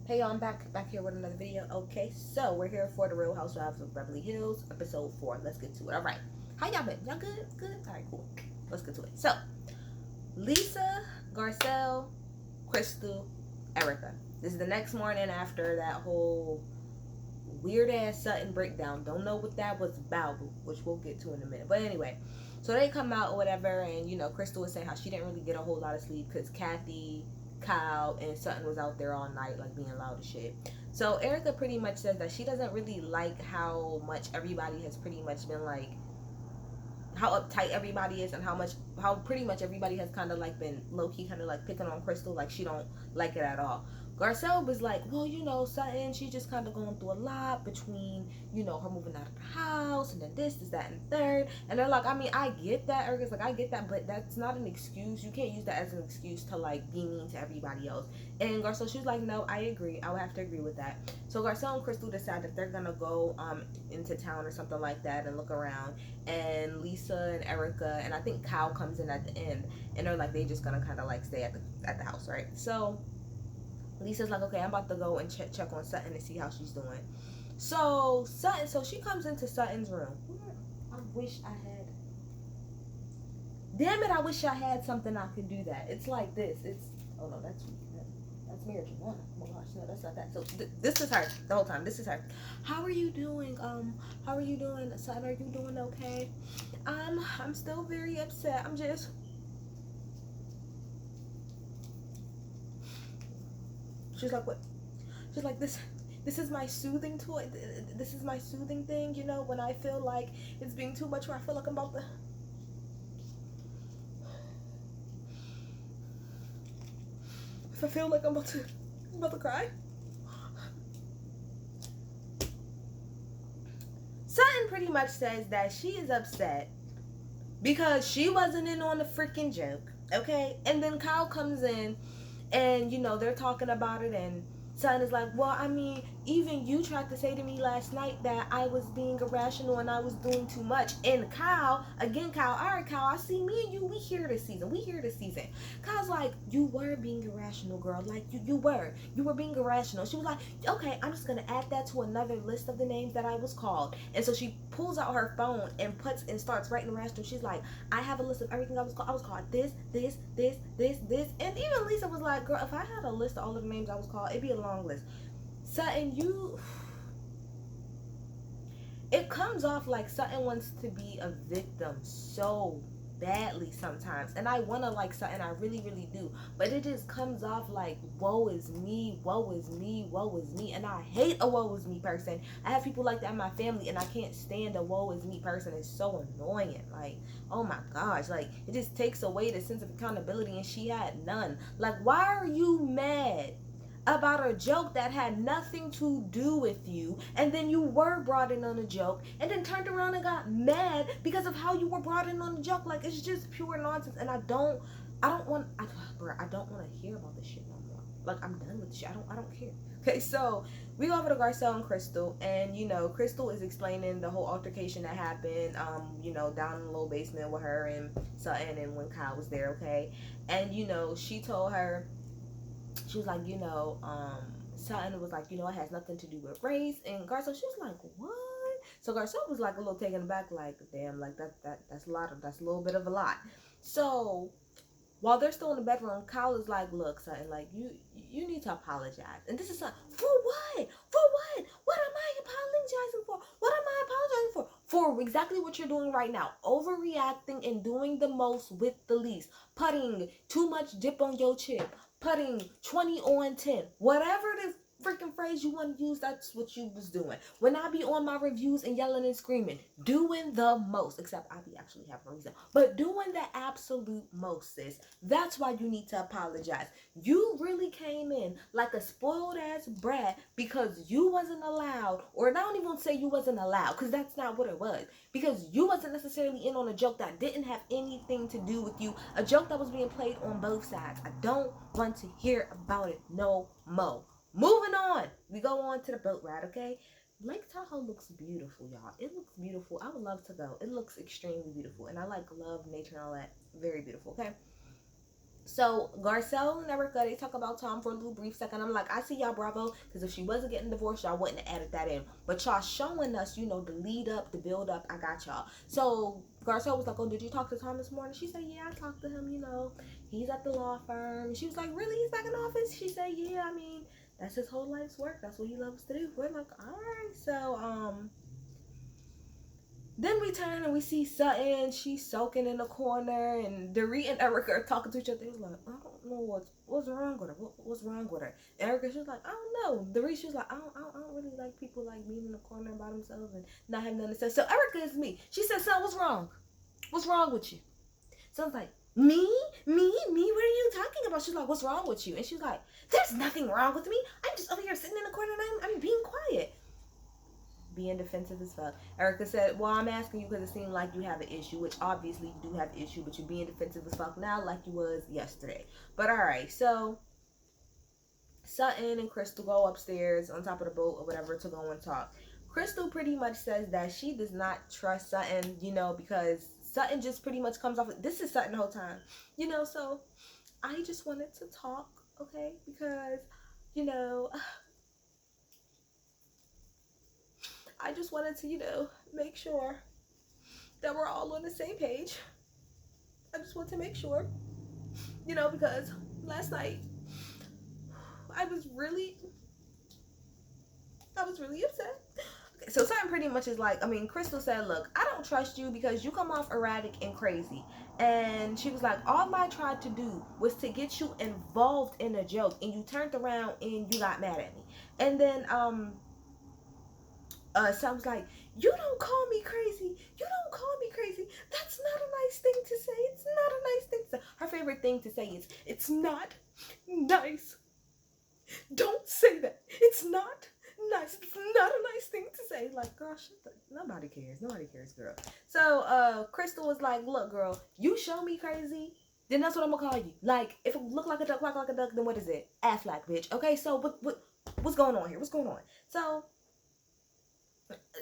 Hey y'all, I'm back here with another video. Okay, so we're here for the Real Housewives of Beverly Hills, episode 4. Let's get to it. Alright. How y'all been? Y'all good? Good? Alright, cool. Let's get to it. So, Lisa, Garcelle, Crystal, Erica. This is the next morning after that whole weird ass Sutton breakdown. Don't know what that was about, which we'll get to in a minute. But anyway, so they come out or whatever, and Crystal was saying how she didn't really get a whole lot of sleep because Kathy, Kyle, and Sutton was out there all night, like being loud as shit. So Erica pretty much says that she doesn't really like how much everybody has pretty much been like, how uptight everybody is, and how pretty much everybody has kind of like been low key kind of like picking on Crystal. Like she don't like it at all. Garcelle was like, well, Sutton, she's just kind of going through a lot between, her moving out of the house and then this, that, and third. And they're like, I mean, I get that. Erica's like, I get that, but that's not an excuse. You can't use that as an excuse to like be mean to everybody else. And Garcelle, she was like, no, I agree. I would have to agree with that. So Garcelle and Crystal decide that they're gonna go into town or something like that and look around. And Lisa and Erica and I think Kyle comes in at the end, and they're like, they just gonna kind of like stay at the house, right? So Lisa's like, okay, I'm about to go and check on Sutton and see how she's doing. So she comes into Sutton's room. I wish I had. Damn it! I wish I had something I could do that. It's like this. Oh no, that's marriage one. Oh my gosh, no, that's not that. So this is her the whole time. This is her. How are you doing? How are you doing, Sutton? Are you doing okay? I'm still very upset. I'm just. She's like, what? She's like, this is my soothing toy. This is my soothing thing, when I feel like it's being too much, where I feel like I'm about to. If I feel like I'm about to cry. Sutton pretty much says that she is upset because she wasn't in on the freaking joke, okay? And then Kyle comes in, and they're talking about it, and Sutton is like, well, I mean, even you tried to say to me last night that I was being irrational and I was doing too much. And Kyle, all right, Kyle, I see me and you, we here this season. Kyle's like, you were being irrational, girl. Like, you were being irrational. She was like, okay, I'm just going to add that to another list of the names that I was called. And so she pulls out her phone and starts writing irrational. She's like, I have a list of everything I was called. I was called this. And even Lisa was like, girl, if I had a list of all of the names I was called, it'd be a long list. Sutton, it comes off like Sutton wants to be a victim so badly sometimes, and I want to like Sutton, I really do, but it just comes off like woe is me, and I hate a woe is me person. I have people like that in my family, and I can't stand a woe is me person. It's so annoying. Like, oh my gosh, like it just takes away the sense of accountability, and she had none. Like, why are you mad about a joke that had nothing to do with you, and then you were brought in on a joke, and then turned around and got mad because of how you were brought in on the joke? Like, it's just pure nonsense, and I don't want to hear about this shit no more. Like, I'm done with this shit. I don't care. Okay, so we go over to Garcelle and Crystal, and Crystal is explaining the whole altercation that happened, down in the little basement with her and Sutton, and when Kyle was there, okay, and she told her. She was like, Sutton was like, it has nothing to do with race. And Garcelle, she was like, what? So Garcelle was like a little taken aback, like, damn, like that's a little bit of a lot. So while they're still in the bedroom, Kyle is like, look, Sutton, like you need to apologize. And this is Sutton, for what? For what? What am I apologizing for? What am I apologizing for? For exactly what you're doing right now. Overreacting and doing the most with the least. Putting too much dip on your chip. Putting 20 on 10. Whatever the freaking phrase you want to use, that's what you was doing. When I be on my reviews and yelling and screaming, doing the most, except I be actually having a reason, but doing the absolute most, sis. That's why you need to apologize. You really came in like a spoiled ass brat because you wasn't allowed, or I don't even say you wasn't allowed, because that's not what it was, because you wasn't necessarily in on a joke that didn't have anything to do with you, a joke that was being played on both sides. I don't want to hear about it no more. Moving on, we go on to the boat ride, okay? Lake Tahoe looks beautiful, y'all. It looks beautiful. I would love to go. It looks extremely beautiful, and I love nature and all that. Very beautiful, okay? So Garcelle and Erica, they talk about Tom for a little brief second. I'm like, I see y'all, bravo, because if she wasn't getting divorced, y'all wouldn't have added that in. But y'all showing us, the lead up, the build up. I got y'all. So Garcelle was like, oh, did you talk to Tom this morning? She said, yeah, I talked to him. He's at the law firm. She was like, really? He's back in office? She said, yeah. I mean, that's his whole life's work. That's what he loves to do. We're like, all right. So then we turn and we see Sutton. She's soaking in the corner, and Dorit and Erica are talking to each other. They was like, I don't know what's wrong with her. What's wrong with her? Erica, she was like, I don't know. Dorit, she was like, I don't really like people like being in the corner by themselves and not having nothing to say. So Erica is me. She said, "So what's wrong? What's wrong with you?" So I was like, me? What are you talking about? She's like, what's wrong with you? And she's like, there's nothing wrong with me. I'm just over here sitting in the corner and I'm being quiet. Being defensive as fuck. Erica said, well, I'm asking you because it seemed like you have an issue, which obviously you do have an issue, but you're being defensive as fuck now like you was yesterday. But alright, so Sutton and Crystal go upstairs on top of the boat or whatever to go and talk. Crystal pretty much says that she does not trust Sutton, because Sutton just pretty much comes off, this is Sutton the whole time, so I just wanted to talk, okay, because, I just wanted to, make sure that we're all on the same page. I just want to make sure, because last night I was really upset. Okay, so Sutton pretty much is like, Crystal said, look, I don't trust you because you come off erratic and crazy. And she was like, all I tried to do was to get you involved in a joke, and you turned around and you got mad at me. And then sounds like, you don't call me crazy. You don't call me crazy. That's not a nice thing to say. It's not a nice thing to say. Her favorite thing to say is, it's not nice. Don't say that. It's not nice. It's not a nice thing to say. Like, girl, nobody cares. Nobody cares, girl. So Crystal was like, look, girl, you show me crazy, then that's what I'm gonna call you. Like, if it look like a duck, quack like a duck, then what is it? Affleck, bitch. Okay, so what's going on here? What's going on? So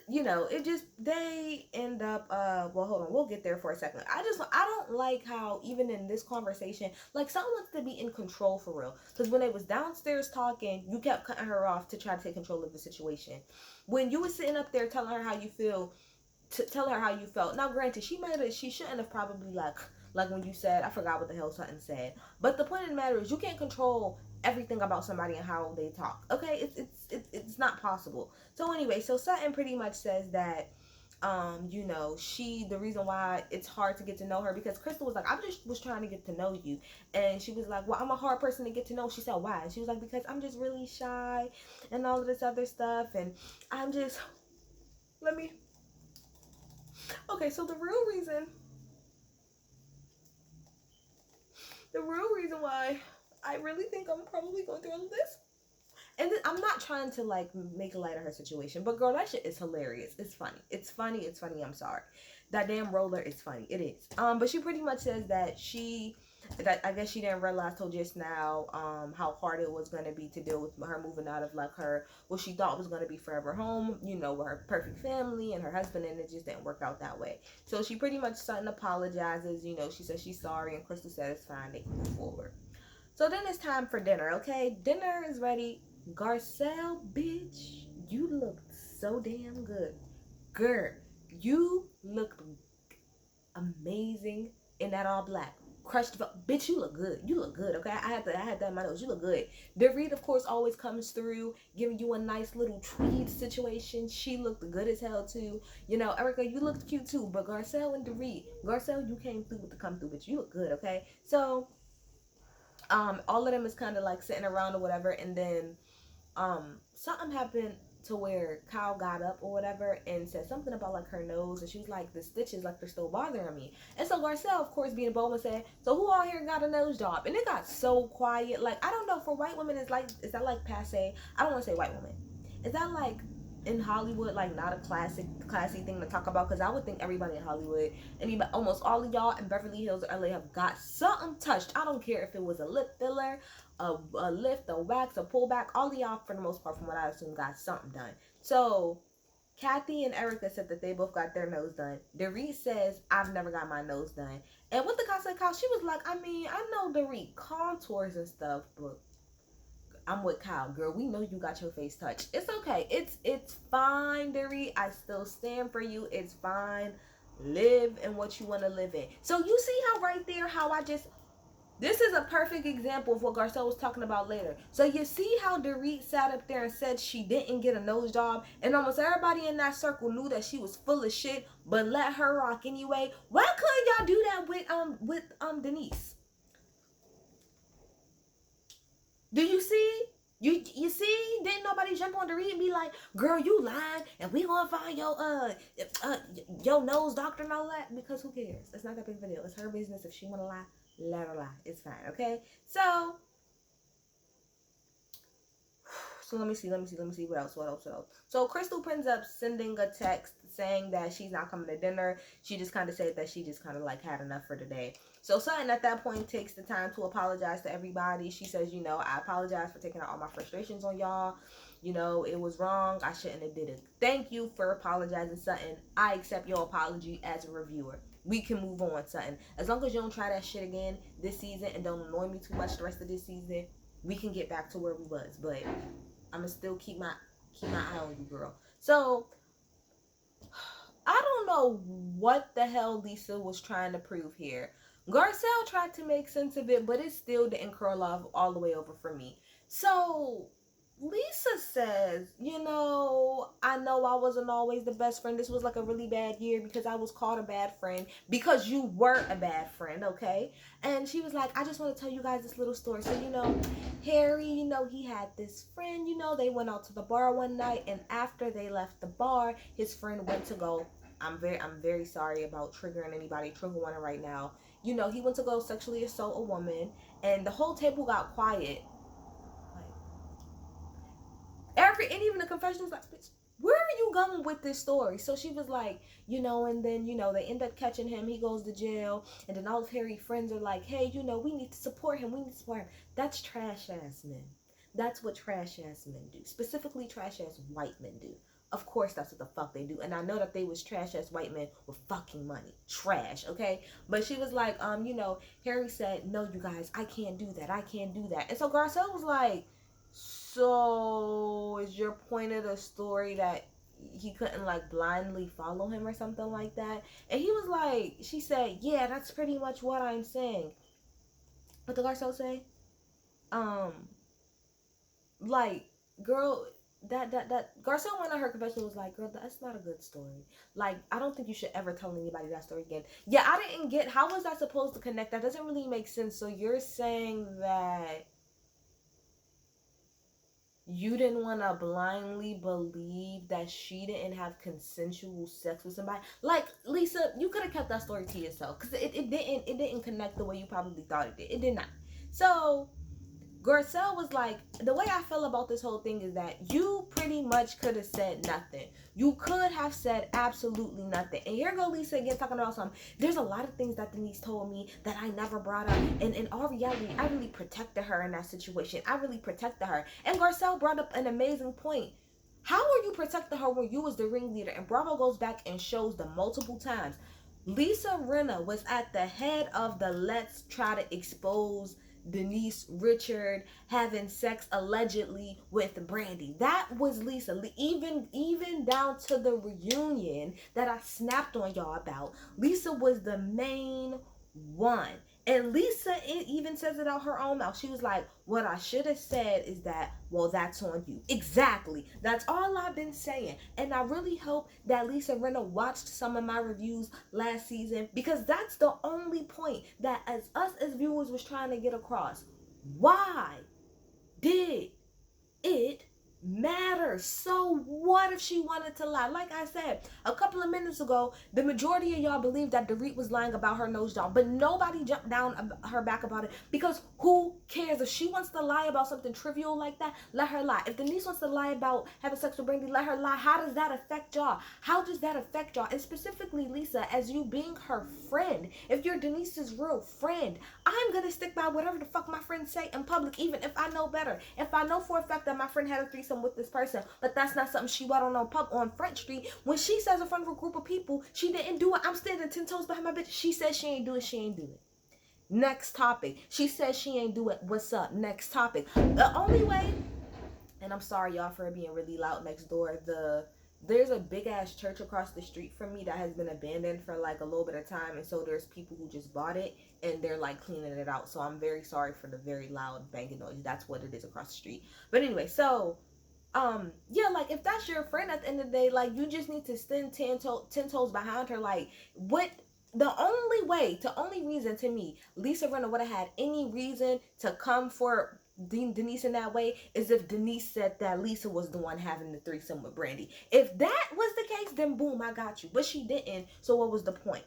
it just, they end up, well, hold on, we'll get there for a second. I don't like how, even in this conversation, like, someone wants to be in control for real. Because when they was downstairs talking, you kept cutting her off to try to take control of the situation. When you was sitting up there telling her how you feel, to tell her how you felt. Now, granted, she shouldn't have probably, like when you said, I forgot what the hell Sutton said. But the point of the matter is, you can't control everything about somebody and how they talk. Okay, it's not possible. So anyway, so Sutton pretty much says that, the reason why it's hard to get to know her, because Crystal was like, I just was trying to get to know you. And she was like, well, I'm a hard person to get to know. She said, why? And she was like, because I'm just really shy and all of this other stuff. And I'm just, okay, so the real reason why I really think I'm probably going through all of this, and I'm not trying to like make a light of her situation, but girl, that shit is hilarious. It's funny. I'm sorry. That damn roller is funny. It is. But she pretty much says that I guess she didn't realize till just now how hard it was going to be to deal with her moving out of like her, what she thought was going to be forever home, with her perfect family and her husband, and it just didn't work out that way. So she pretty much Sutton apologizes. She says she's sorry, and Crystal said it's fine, they can move forward. So then it's time for dinner. Okay, dinner is ready. Garcelle, bitch, you looked so damn good. Girl, you looked amazing in that all black. Crushed, bitch, you look good. You look good, okay? I had that in my nose. You look good. Dorit, of course, always comes through, giving you a nice little tweed situation. She looked good as hell, too. Erica, you looked cute, too. But Garcelle and Dorit, Garcelle, you came through with the come through, bitch. You look good, okay? So, all of them is kind of like sitting around or whatever, and then something happened to where Kyle got up or whatever and said something about like her nose, and she was like, the stitches, like, they're still bothering me. And so Garcelle, of course, being bold, said, so who all here got a nose job? And it got so quiet. Like, I don't know, for white women, is that like passe? I don't want to say white women. Is that like in Hollywood, like, not a classy thing to talk about? Because I would think everybody in Hollywood, almost all of y'all in Beverly Hills or LA have got something touched. I don't care if it was a lip filler, a lift, a wax, a pullback. All of y'all, for the most part, from what I assume, got something done. So Kathy and Erica said that they both got their nose done. Dorit says, I've never got my nose done. And what the guy said, Kyle, she was like, I mean, I know Dorit contours and stuff, but I'm with Kyle, girl. We know you got your face touched. It's okay. It's fine, Dorit. I still stand for you. It's fine. Live in what you want to live in. So you see how right there, how I just, this is a perfect example of what Garcelle was talking about later. So you see how Dorit sat up there and said she didn't get a nose job, and almost everybody in that circle knew that she was full of shit, but let her rock anyway. Why couldn't y'all do that with Denise? Do you see? You see? Didn't nobody jump on Dorit and be like, "Girl, you lying, and we gonna find your nose doctor and all that"? Because who cares? It's not that big of a deal. It's her business. If she wanna lie, let her lie. It's fine, okay? So let me see what else. So Crystal ends up sending a text saying that she's not coming to dinner. She just kind of said that she just kind of like had enough for today. So Sutton at that point takes the time to apologize to everybody. She says, you know, I apologize for taking out all my frustrations on y'all. You know, it was wrong. I shouldn't have did it. Thank you for apologizing, Sutton. I accept your apology as a reviewer. We can move on, Sutton. As long as you don't try that shit again this season and don't annoy me too much the rest of this season, we can get back to where we was. But I'm gonna still keep my eye on you, girl. So I don't know what the hell Lisa was trying to prove here. Garcelle tried to make sense of it, but it still didn't curl off all the way over for me. So Lisa says, you know I wasn't always the best friend. This was like a really bad year because I was called a bad friend because you were a bad friend, okay? And she was like, I just want to tell you guys this little story. So, you know, Harry, you know, he had this friend, you know, they went out to the bar one night, and after they left the bar, his friend went to go, I'm very sorry about triggering anybody, trigger warning right now. You know, he went to go sexually assault a woman, and the whole table got quiet. And even the confession was like, bitch, where are you going with this story? So she was like, you know, and then, you know, they end up catching him. He goes to jail. And then all of Harry's friends are like, hey, you know, we need to support him. That's trash ass men. That's what trash ass men do. Specifically trash ass white men do. Of course, that's what the fuck they do. And I know that they was trash ass white men with fucking money. Trash, okay? But she was like, you know, Harry said, no, you guys, I can't do that. And so Garcelle was like, so is your point of the story that he couldn't like blindly follow him or something like that? And he was like, she said, yeah, that's pretty much what I'm saying. What the Garcelle say? Like, girl, that Garcelle went on her confession was like, girl, that's not a good story. Like, I don't think you should ever tell anybody that story again. Yeah, I didn't get, how was that supposed to connect? That doesn't really make sense. So you're saying that you didn't want to blindly believe that she didn't have consensual sex with somebody? Like, Lisa, you could have kept that story to yourself, because it didn't connect the way you probably thought it did. It did not. So Garcelle was like, the way I feel about this whole thing is that you pretty much could have said nothing. You could have said absolutely nothing. And here go Lisa again talking about something. There's a lot of things that Denise told me that I never brought up. And in all reality, I really protected her in that situation. I really protected her. And Garcelle brought up an amazing point. How are you protecting her when you was the ringleader? And Bravo goes back and shows the multiple times. Lisa Rinna was at the head of the let's try to expose Denise Richard having sex allegedly with Brandy. That was Lisa. Even down to the reunion that I snapped on y'all about, Lisa was the main one. And Lisa even says it out her own mouth. She was like, what I should have said is that, well, that's on you. Exactly. That's all I've been saying. And I really hope that Lisa Rinna watched some of my reviews last season, because that's the only point that us as viewers was trying to get across. Why did it matter? So what if she wanted to lie? Like I said a couple of minutes ago, the majority of y'all believe that Dorit was lying about her nose job, but nobody jumped down her back about it, because who cares? If she wants to lie about something trivial like that, let her lie. If Denise wants to lie about having sex with Brandy, let her lie. How does that affect y'all? How does that affect y'all? And specifically Lisa, as you being her friend, if you're Denise's real friend, I'm gonna stick by whatever the fuck my friends say in public, even if I know better. If I know for a fact that my friend had a threesome with this person, person. But that's not something she went on Front Street. When she says in front of a group of people, she didn't do it. I'm standing 10 toes behind my bitch. She said she ain't do it. She ain't do it. Next topic. She says she ain't do it. What's up? Next topic. The only way, and I'm sorry y'all for being really loud next door, there's a big ass church across the street from me that has been abandoned for like a little bit of time, and so there's people who just bought it and they're like cleaning it out. So I'm very sorry for the very loud banging noise. That's what it is across the street. But anyway, so yeah, like if that's your friend at the end of the day, like you just need to stand 10 toes behind her. Like what? The only reason to me Lisa Rinna would have had any reason to come for Denise in that way is if Denise said that Lisa was the one having the threesome with Brandy. If that was the case, then boom, I got you. But she didn't, so what was the point?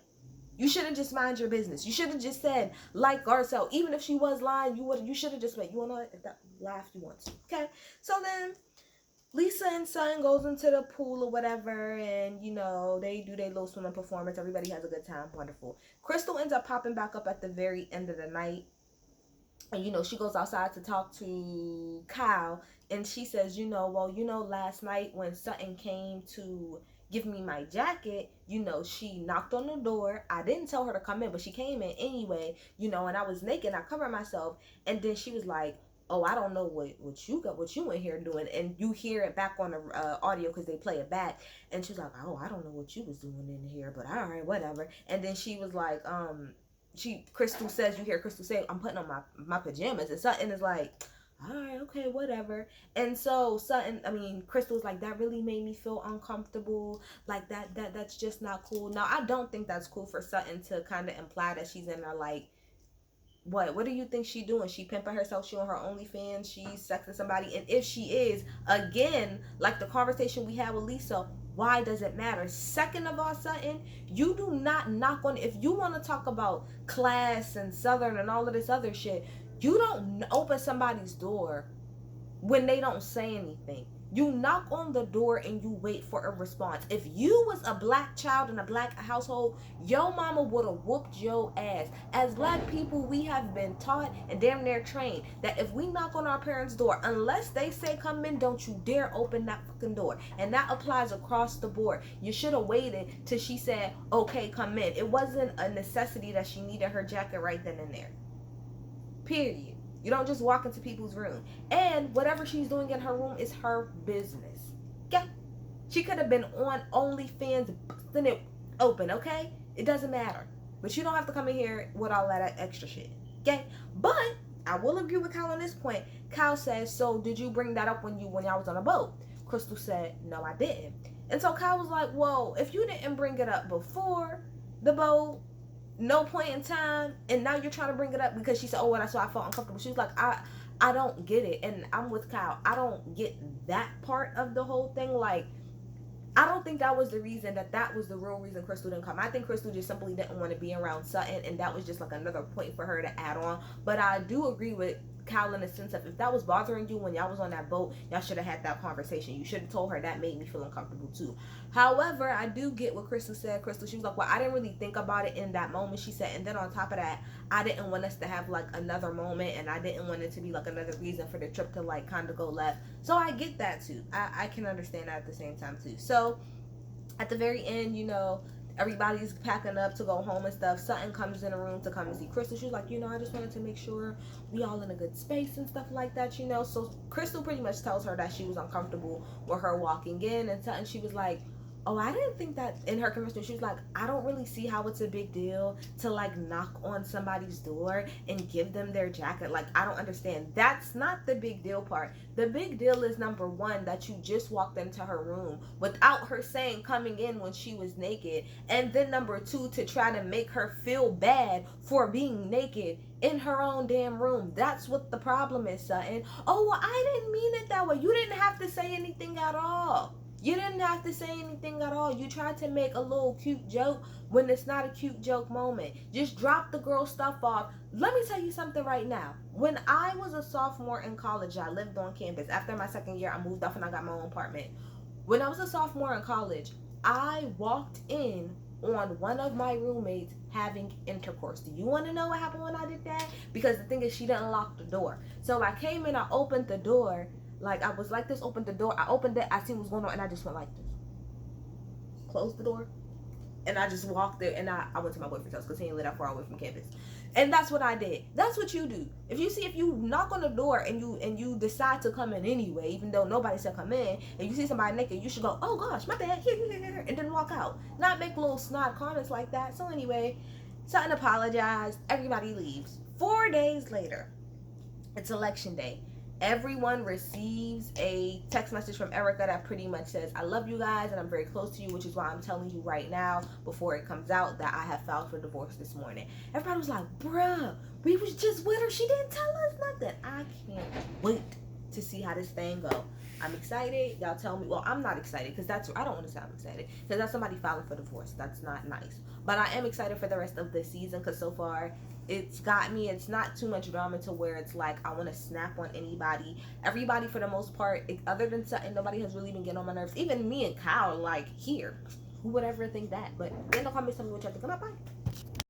You should have just mind your business. You should have just said, like Garcelle, even if she was lying, you should have just went, you wanna laugh if you want to. Okay? So then Lisa and Son goes into the pool or whatever, and you know they do their little swimming performance. Everybody has a good time. Wonderful. Crystal ends up popping back up at the very end of the night, and you know she goes outside to talk to Kyle, and she says, last night when Sutton came to give me my jacket, she knocked on the door. I didn't tell her to come in, but she came in anyway, and I was naked. I covered myself, and then she was like, oh, I don't know what you in here doing. And you hear it back on the audio because they play it back. And she's like, oh, I don't know what you was doing in here, but all right, whatever. And then she was like, Crystal says, you hear Crystal say, I'm putting on my pajamas. And Sutton is like, all right, okay, whatever. And so Crystal's like, that really made me feel uncomfortable. Like that's just not cool. Now, I don't think that's cool for Sutton to kind of imply that she's in there like, what do you think she doing? She pimping herself, she on her OnlyFans, she's sexing somebody. And if she is, again, like the conversation we had with Lisa, why does it matter? Second of all, Sutton, you do not knock on, if you want to talk about class and Southern and all of this other shit, you don't open somebody's door when they don't say anything. You knock on the door and you wait for a response. If you was a black child in a black household, your mama would have whooped your ass. As black people, we have been taught and damn near trained that if we knock on our parents' door, unless they say come in, don't you dare open that fucking door. And that applies across the board. You should have waited till she said, okay, come in. It wasn't a necessity that she needed her jacket right then and there. Period. You don't just walk into people's room. And whatever she's doing in her room is her business. Yeah. She could have been on OnlyFans, busting it open, okay? It doesn't matter. But you don't have to come in here with all that extra shit. Okay? But I will agree with Kyle on this point. Kyle says, so did you bring that up when y'all was on a boat? Crystal said, no, I didn't. And so Kyle was like, well, if you didn't bring it up before the boat, no point in time, and now you're trying to bring it up because she said, oh, that's why I felt uncomfortable. She was like, I don't get it. And I'm with Kyle. I don't get that part of the whole thing. Like, I don't think that was the reason, that was the real reason Crystal didn't come. I think Crystal just simply didn't want to be around Sutton, and that was just like another point for her to add on. But I do agree with Kyle in the sense of, if that was bothering you when y'all was on that boat, y'all should have had that conversation. You should have told her that made me feel uncomfortable too. However, I do get what Crystal said. She was like, well, I didn't really think about it in that moment, she said. And then on top of that, I didn't want us to have like another moment, and I didn't want it to be like another reason for the trip to like kind of go left. So I get that too. I can understand that at the same time too. So at the very end, everybody's packing up to go home and stuff. Sutton comes in the room to come and see Crystal. She was like, I just wanted to make sure we all in a good space and stuff like that, So Crystal pretty much tells her that she was uncomfortable with her walking in. And Sutton, she was like, oh, I didn't think that, in her conversation, she was like, I don't really see how it's a big deal to like knock on somebody's door and give them their jacket. Like, I don't understand. That's not the big deal part. The big deal is, number one, that you just walked into her room without her saying coming in when she was naked. And then number two, to try to make her feel bad for being naked in her own damn room. That's what the problem is, Sutton. Oh, well, I didn't mean it that way. You didn't have to say anything at all. You didn't have to say anything at all. You tried to make a little cute joke when it's not a cute joke moment. Just drop the girl stuff off. Let me tell you something right now. When I was a sophomore in college, I lived on campus. After my second year, I moved off and I got my own apartment. When I was a sophomore in college, I walked in on one of my roommates having intercourse. Do you want to know what happened when I did that? Because the thing is, she didn't lock the door. So I came in, I opened the door. Like, I was like this, opened the door. I opened it. I seen what was going on, and I just went like this. Closed the door. And I just walked there, and I went to my boyfriend's house because he didn't live that far away from campus. And that's what I did. That's what you do. If you knock on the door and you decide to come in anyway, even though nobody said come in, and you see somebody naked, you should go, oh gosh, my bad, here, and then walk out. Not make little snide comments like that. So anyway, Sutton apologized. Everybody leaves. 4 days later, it's election day. Everyone receives a text message from Erica that pretty much says, I love you guys and I'm very close to you, which is why I'm telling you right now before it comes out that I have filed for divorce this morning. Everybody was like, bruh, we was just with her. She didn't tell us nothing. I can't wait to see how this thing go. I'm excited. Y'all tell me. Well, I'm not excited because I don't want to say I'm excited because that's somebody filing for divorce. That's not nice. But I am excited for the rest of the season because so far it's got me. It's not too much drama to where it's like I want to snap on anybody. Everybody for the most part, other than Sutton, nobody has really been getting on my nerves. Even me and Kyle, like, here. Who would ever think that? But then don't call me something which I think, bye.